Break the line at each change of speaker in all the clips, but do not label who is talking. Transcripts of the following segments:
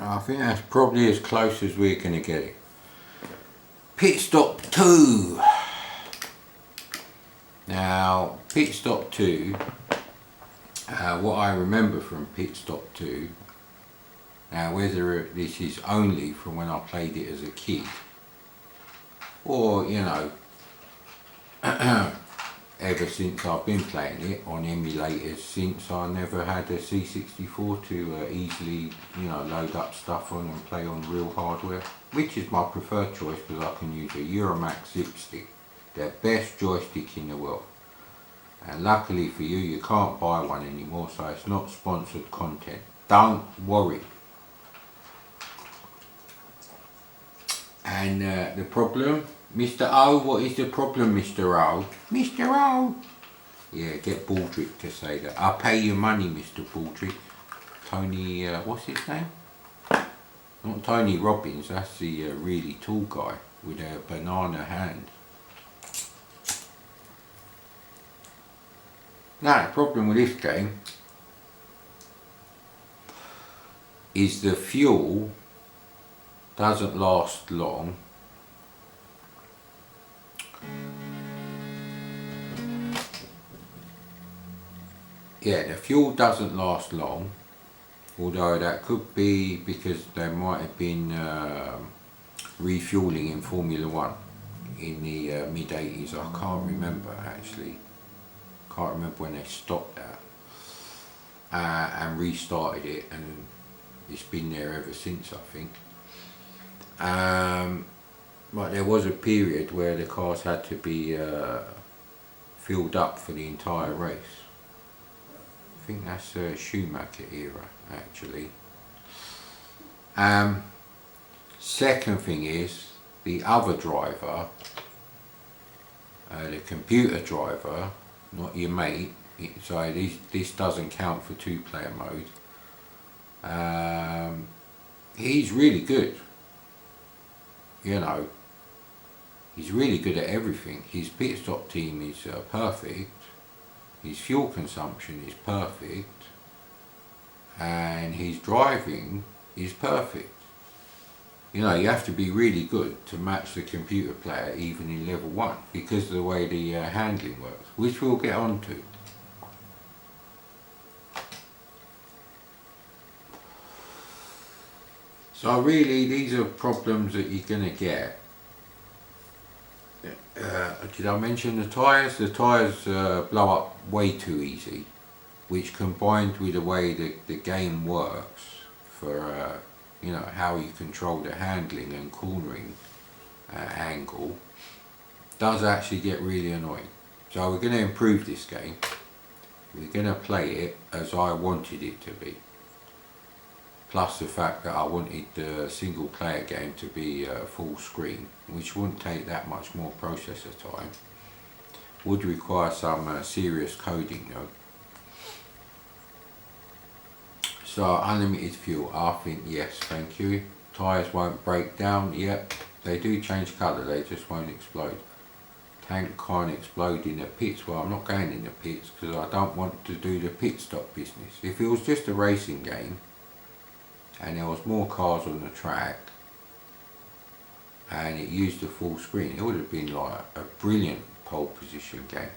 I think that's probably as close as we're going to get it. Pitstop II. Now, Pitstop II, what I remember from Pitstop II, now whether this is only from when I played it as a kid, or you know, ever since I've been playing it on emulators since I never had a C64 to easily, you know, load up stuff on and play on real hardware, which is my preferred choice because I can use a Euromax zip stick, the best joystick in the world. And luckily for you can't buy one anymore, so it's not sponsored content. Don't worry. And the problem, Mr. O, what is the problem, Mr. O? Mr. O! Yeah, get Baldrick to say that. I'll pay you money, Mr. Baldrick. Tony, what's his name? Not Tony Robbins, that's the really tall guy with a banana hand. Now, the problem with this game is the fuel doesn't last long. Yeah, the fuel doesn't last long, although that could be because there might have been refueling in Formula 1 in the mid-80s. I can't remember actually. Can't remember when they stopped that and restarted it, and it's been there ever since, I think. But there was a period where the cars had to be filled up for the entire race. I think that's Schumacher era actually. Second thing is the other driver, the computer driver, not your mate, so this doesn't count for two-player mode. He's really good. You know, he's really good at everything. His pit stop team is perfect. His fuel consumption is perfect. And his driving is perfect. You know, you have to be really good to match the computer player even in level 1 because of the way the handling works, which we'll get on to. So really, these are problems that you're going to get. Did I mention the tyres? The tyres blow up way too easy, which combined with the way the game works for you know, how you control the handling and cornering angle, does actually get really annoying. So we're going to improve this game. We're going to play it as I wanted it to be. Plus the fact that I wanted the single player game to be full screen, which wouldn't take that much more processor time. Would require some serious coding though. So unlimited fuel, I think yes, thank you. Tyres won't break down, yep. They do change colour, they just won't explode. Tank can't explode in the pits. Well, I'm not going in the pits because I don't want to do the pit stop business. If it was just a racing game and there was more cars on the track and it used the full screen, it would have been like a brilliant pole position game.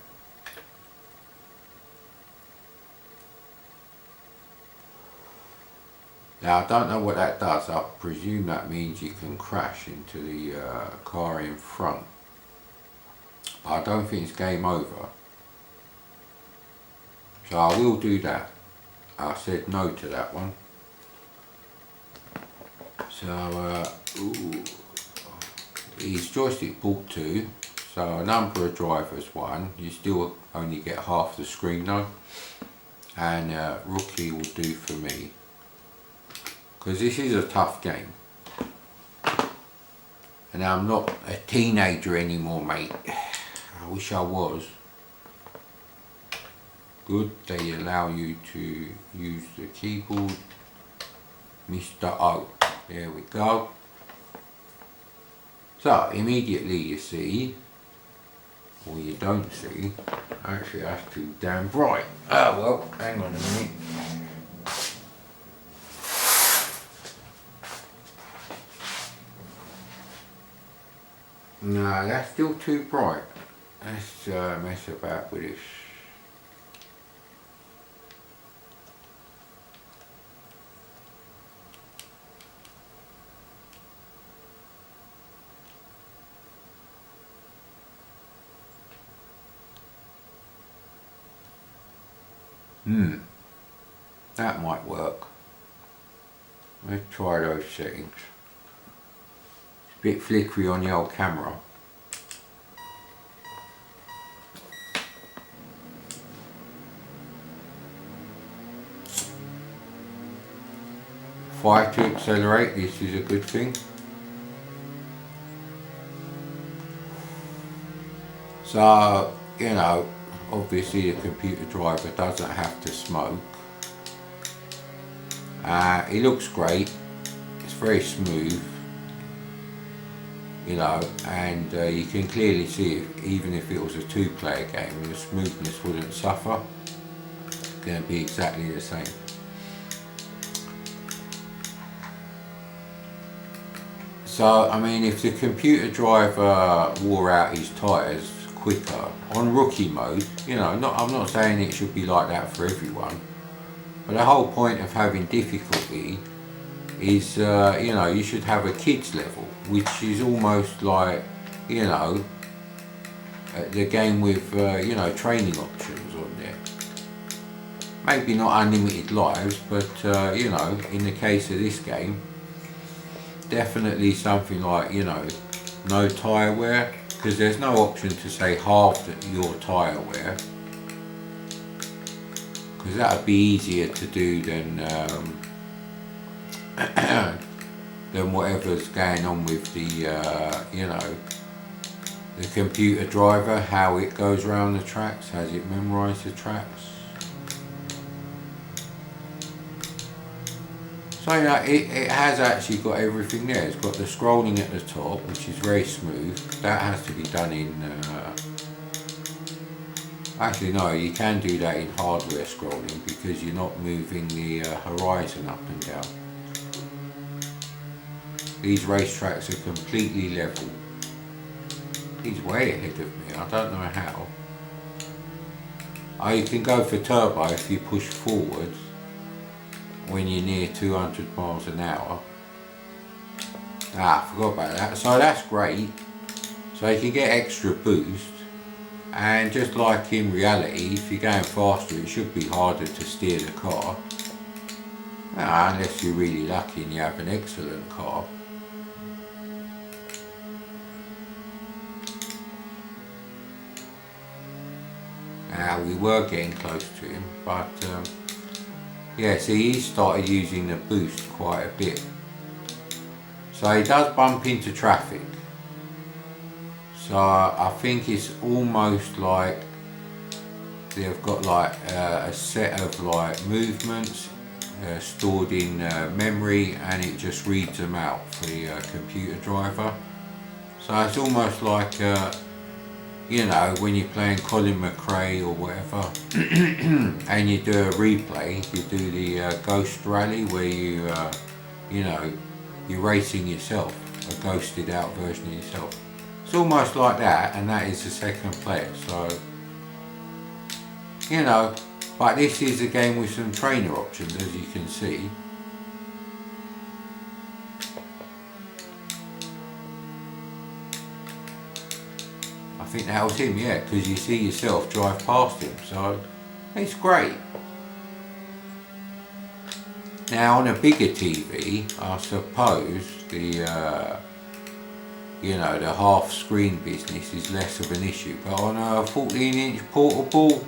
Now I don't know what that does. I presume that means you can crash into the car in front. But I don't think it's game over. So I will do that. I said no to that one. So his joystick bought 2. So a number of drivers won. You still only get half the screen though. And Rookie will do for me. Because this is a tough game. And I'm not a teenager anymore, mate. I wish I was. Good, they allow you to use the keyboard. Mr. O. There we go. So, immediately you see, or you don't see, actually that's too damn bright. Oh well, hang on a minute. No, that's still too bright. Let's mess about with this. That might work. Let's try those settings. It's a bit flickery on the old camera. Fire to accelerate, this is a good thing. So, you know, obviously the computer driver doesn't have to smoke. It looks great, it's very smooth, you know, and you can clearly see even if it was a two-player game, the smoothness wouldn't suffer. It's going to be exactly the same. So, I mean, if the computer driver wore out his tyres quicker on rookie mode, you know, I'm not saying it should be like that for everyone, but the whole point of having difficulty is, you know, you should have a kids level, which is almost like, you know, the game with, you know, training options on there. Maybe not unlimited lives, but, you know, in the case of this game, definitely something like, you know, no tyre wear, because there's no option to say halve your tyre wear, because that would be easier to do than than whatever's going on with the you know, the computer driver, how it goes around the tracks, has it memorised the tracks. So you know, it has actually got everything there. It's got the scrolling at the top, which is very smooth. That has to be done in actually no, you can do that in hardware scrolling because you're not moving the horizon up and down. These racetracks are completely level. He's way ahead of me, I don't know how. Oh, you can go for turbo if you push forward when you're near 200 miles an hour. I forgot about that. So that's great. So you can get extra boost. And just like in reality, if you're going faster, it should be harder to steer the car. Unless you're really lucky and you have an excellent car. We were getting close to him, but yeah, see, he started using the boost quite a bit. So he does bump into traffic. So I think it's almost like they've got like a set of like movements stored in memory, and it just reads them out for the computer driver. So it's almost like you know, when you're playing Colin McRae or whatever and you do a replay, you do the Ghost Rally where you, you know, you're racing yourself, a ghosted out version of yourself. It's almost like that, and that is the second player, so, you know, but this is a game with some trainer options, as you can see. I think that was him, yeah, because you see yourself drive past him, so it's great. Now on a bigger TV, I suppose the you know, the half screen business is less of an issue, but on a 14-inch portable,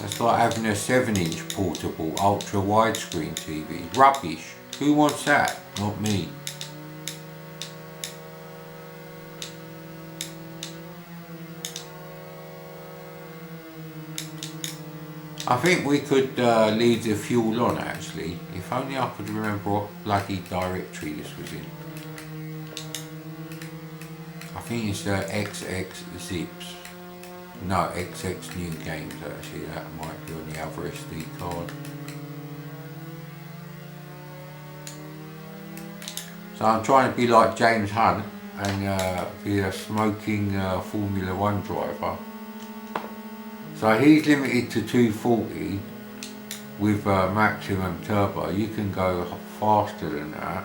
that's like having a 7-inch portable ultra widescreen TV. Rubbish. Who wants that? Not me. I think we could leave the fuel on actually, if only I could remember what bloody directory this was in. I think it's XX Zips. No, XX New Games actually, that might be on the other SD card. So I'm trying to be like James Hunt and be a smoking Formula 1 driver. So he's limited to 240 with maximum turbo. You can go faster than that.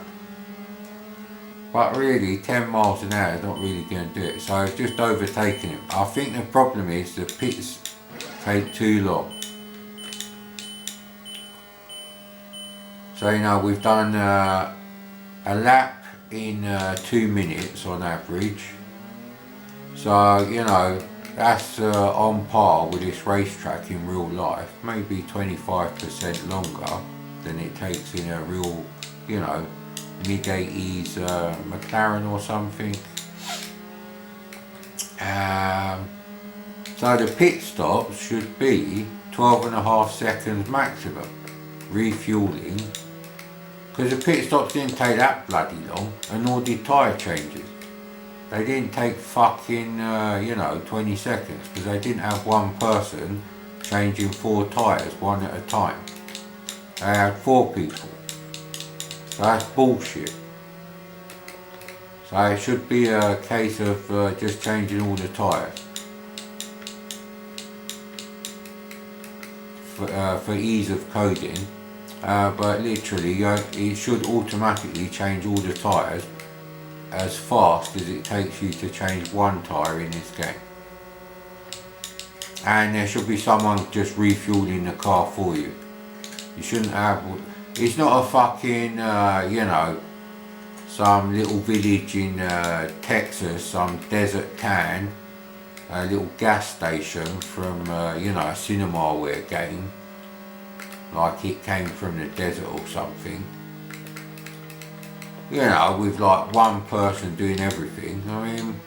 But really, 10 miles an hour is not really going to do it. So it's just overtaking him. I think the problem is the pits take too long. So you know, we've done a lap in 2 minutes on average. So you know, that's on par with this racetrack in real life. Maybe 25% longer than it takes in a real, you know, mid-80s McLaren or something. So the pit stops should be 12.5 seconds maximum refueling, because the pit stops didn't take that bloody long, and nor did tyre changes. They didn't take fucking 20 seconds, because they didn't have one person changing 4 tyres one at a time. They had 4 people. So that's bullshit. So it should be a case of just changing all the tyres for ease of coding. But literally, it should automatically change all the tyres as fast as it takes you to change 1 tyre in this game. And there should be someone just refueling the car for you. You shouldn't have. It's not a fucking, some little village in Texas, some desert town, a little gas station from, a Cinemaware game, like it came from the desert or something. You know, with like one person doing everything. I mean,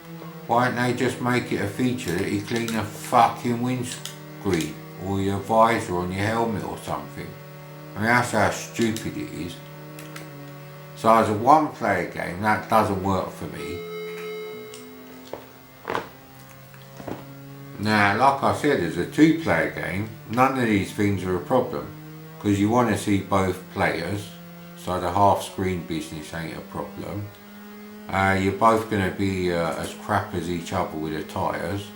why don't they just make it a feature that you clean the fucking windscreen or your visor on your helmet or something? I mean, that's how stupid it is. So as a one-player game, that doesn't work for me. Now, like I said, as a 2-player game, none of these things are a problem, because you want to see both players, so the half-screen business ain't a problem. You're both going to be as crap as each other with the tyres.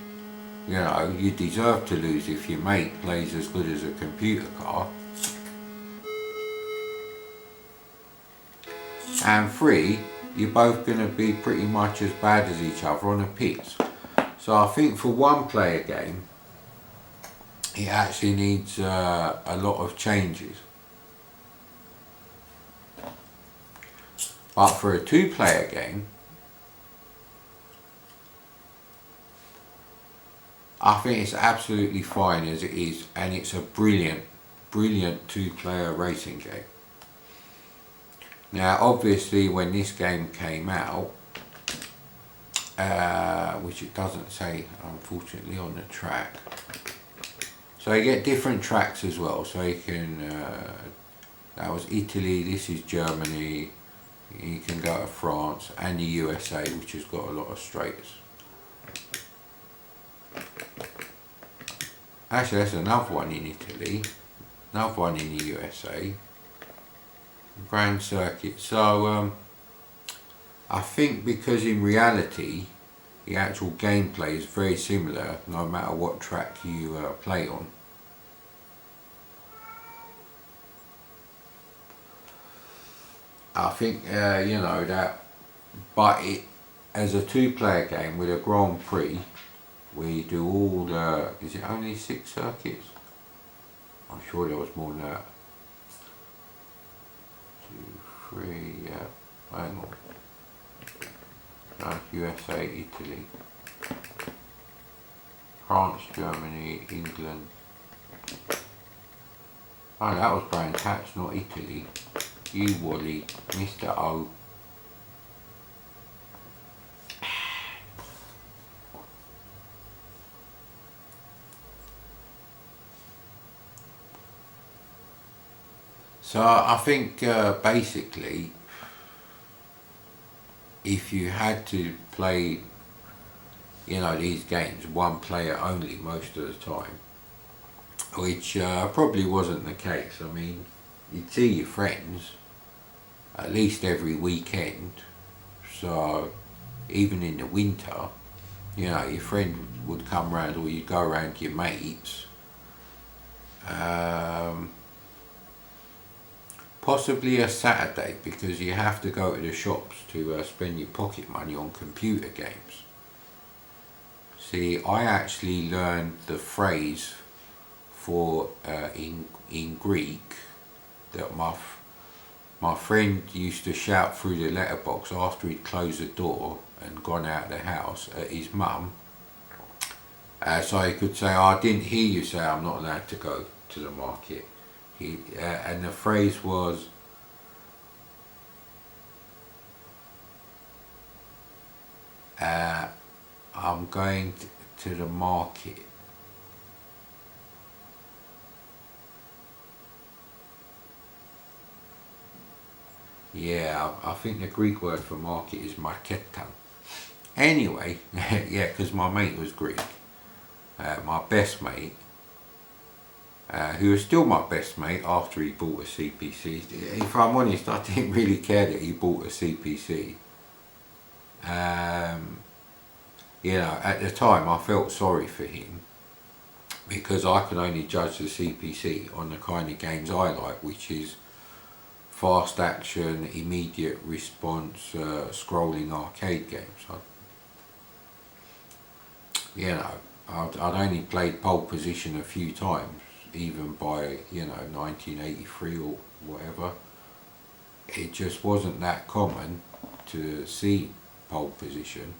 You know, you deserve to lose if your mate plays as good as a computer car. And 3, you're both going to be pretty much as bad as each other on the pits. So I think for 1-player game, it actually needs a lot of changes. But for a 2-player game, I think it's absolutely fine as it is, and it's a brilliant 2-player racing game. Now obviously when this game came out, which it doesn't say unfortunately on the track, so you get different tracks as well, so you can, that was Italy, this is Germany, you can go to France and the USA, which has got a lot of straights. Actually there's another one in Italy, another one in the USA. Grand Circuit. So I think because in reality the actual gameplay is very similar no matter what track you play on. I think that, but it as a 2-player game with a Grand Prix where you do all the, is it only 6 circuits? I'm sure there was more than that. 2, 3, yeah, hang on. No, USA, Italy, France, Germany, England. Oh, that was Brands Hatch, not Italy. You Wally, Mr. O. So I think basically, if you had to play, these games 1-player only most of the time, which probably wasn't the case. I mean, you'd see your friends at least every weekend, so even in the winter, you know, your friend would come round, or you'd go around to your mates. Possibly a Saturday, because you have to go to the shops to spend your pocket money on computer games. See, I actually learned the phrase for in Greek that my friend used to shout through the letterbox after he'd closed the door and gone out of the house at his mum. So he could say, "Oh, I didn't hear you say I'm not allowed to go to the market." And the phrase was, "I'm going to the market." Yeah, I think the Greek word for market is marketan. Anyway, yeah, because my mate was Greek. My best mate, who was still my best mate after he bought a CPC. If I'm honest, I didn't really care that he bought a CPC. You know, at the time I felt sorry for him, because I can only judge the CPC on the kind of games I like, which is fast action, immediate response, scrolling arcade games. You know, I'd only played Pole Position a few times, even by, you know, 1983 or whatever. It just wasn't that common to see Pole Position.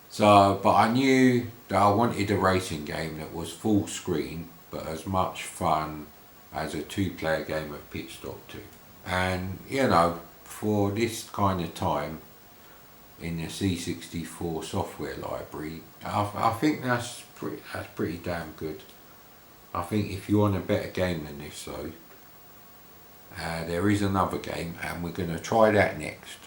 So, but I knew that I wanted a racing game that was full screen, but as much fun as a two-player game of Pitstop II. And, you know, for this kind of time in the C64 software library, I think that's pretty damn good. I think if you want a better game than this, though, there is another game, and we're going to try that next.